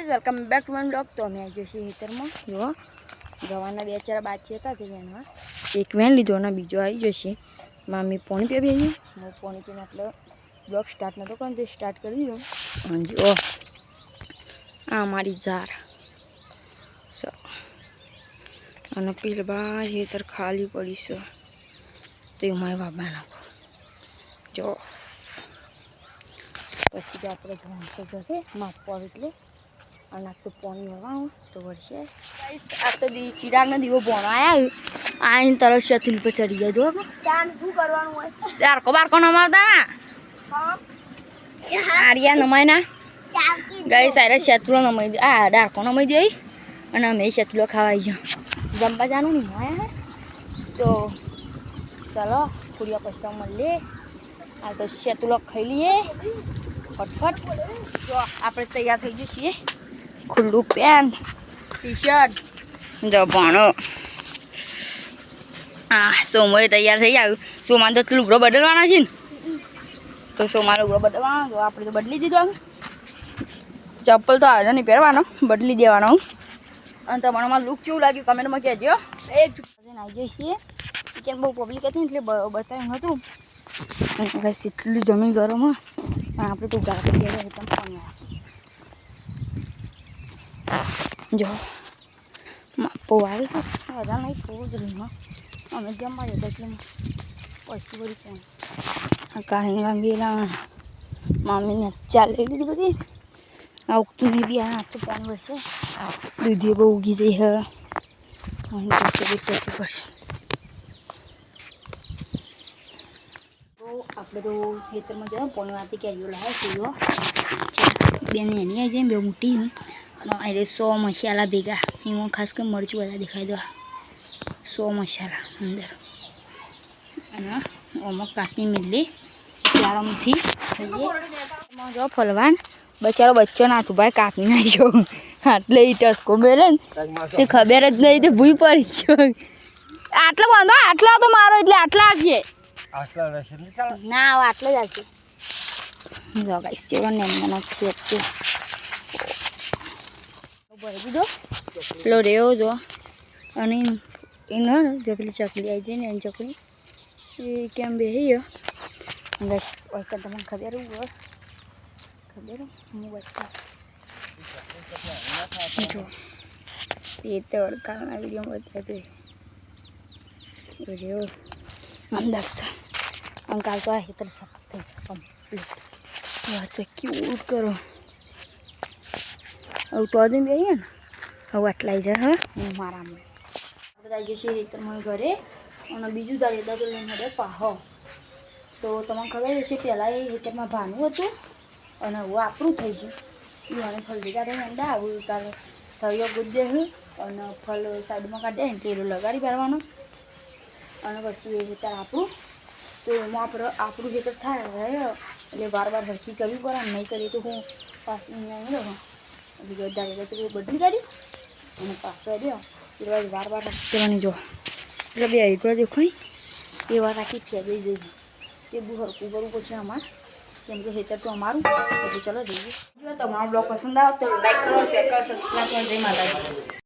Welcome back to my blog. તો અમે આવી જઈએ ખેતરમાં. જો ગવાના બે ચાર બાચી હતા તે વેનમાં એક વેન લીધો અને બીજો આવી જશે. મામી પોણી પી આવી હું પોણી પીને એટલે બ્લોગ સ્ટાર્ટ નહોતો કર્યો તે સ્ટાર્ટ કરી દીધો. અને જો આ મારી ઝાર અને પીલબા ખેતર ખાલી પડી છે તો એ મારા બાબા નાખો જો પછી આપણે જવાનું તો ઘરે માપવા એટલે અને આ તો પાણી વળવાનું તો વળશે. આ તો ચિરાગનો દીવો ભણો આવ્યા આઈને તરત શતીલ પર ચડી ગયા. જો શું કરવાનું હોય ડારકો બારકો નમાવતા આરિયા નમાય ના ગઈ સારા શેતુલો નમાઈ દે આ ડારકો નમાઈ દે અને અમે શેતુલો ખાવાઈ ગયો જમવા જવાનું નહીં આવ્યા તો ચાલો ખુડિયા પૈસા મળીએ. આ તો શેતુલો ખાઈ લઈએ ફટફટ. જો આપણે તૈયાર થઈ જઈએ છીએ. ખુલ્લું પેન્ટ ટી શર્ટ જો ભણો હા સોમોએ તૈયાર થઈ આવ્યું. સોમાન તો લુગડો બદલવાનો છે ને તો સોમાનો લુગડો બદલવાનો તો આપણે તો બદલી દીધો. ચપ્પલ તો આવ્યો નહીં પહેરવાનો બદલી દેવાનો. અને તમારે મારું લુક કેવું લાગ્યું કમેન્ટમાં કહેજો. એક આવી જઈએ છીએ કેમ બહુ પબ્લિક હતી ને એટલે બતાવ્યું હતું બસ એટલું જમીન ગરમ હોય આપણે તો ગાડી ગયા એકદમ પાણી જો માપો આવે છે બધા નહીં થોડું જ રહીમાં અમે જમવા જતા એટલે પછી બધી પણ કાઢી વાંગેલા મામીને ચાલ લઈ લીધી બધી આ ઉગતું નહીં બી આ તો પાણી વળશે દૂધી બહુ ઉગી જઈ હવે અને બી ટકી પડશે. આપણે તો ખેતરમાં જઈએ પાણી વાળતી કેરીઓ લાવે સીધો બેન એની આવી જાય બે મોટી હું અને 100 મસાલા ભેગા એમાં ખાસ કરીને મરચું બધા દેખાઈ દો 100 મસાલા અંદર અને આમાં કાપી મેલી ચારામથી એમાં જો ફલવાન બચારો બચ્ચો નાથું ભાઈ કાપી નાખ્યો આટલે એ ટસકો મેળે ને તે ખબર જ નહીં તે ભૂઈ પડી ગયો. આટલો બાંધો આટલા તો મારો એટલે આટલા આપીએ ના હવે આટલે જ આવશે. જો ગાઈસ જેવો ને એમનો કેક છે ભરી દીધો પેલો રેવો જો અને એનો જો પેલી ચકલી આવી જાય ને એની ચકલી એ કેમ બેસી ગયો બસ ઓય તમને ખબર હોય ખબર હું બતા જો એ તો કાલના વિડીયોમાં બતાવ્યું રેવો અંદર છે અંકાલ તો હેતર સખત થઈ જાય કમ્પ્લીટ વાંચો ક્યુટ કરો હવે તો હજુ બેહીએ ને હવે આટલાઈ જાય હવે હું મારામાં આપણે આવી જઈએ હેતરમાં ઘરે અને બીજું દાડે દાદો લઈને હવે પાહો તો તમને ખબર હશે પહેલાં એ હેતરમાં ભાનું હતું અને હવે આપણું થઈ ગયું મને ફલ ભેગા થઈને અંડા આવું તારે થળીઓ ગુજ દે અને ફલ સાઈડમાં કાઢે ને તેલ લગાડી પાડવાનો અને પછી એ હેતર આપણું તો એમાં આપણું હેતર થાય એટલે વાર હરખી કરવી પડે નહીં કરીએ તો હું પાછું નહીં રહું એટલે ગદ્દા તો બદલી કાઢી અને પાછો રહ્યો એટલે વાર કરવાની જો એટલે બે હેતરો દેખાય એ વાર આખી ફેંકી જઈ તે બહુ હરકું કરવું પછી અમારે કેમ કે હેતર તો અમારું એટલે ચલો જઈએ. જો તમારો બ્લોગ પસંદ આવે તો લાઈક કરો શેર કરો સબસ્ક્રાઈબ કરો. જય માતાજી.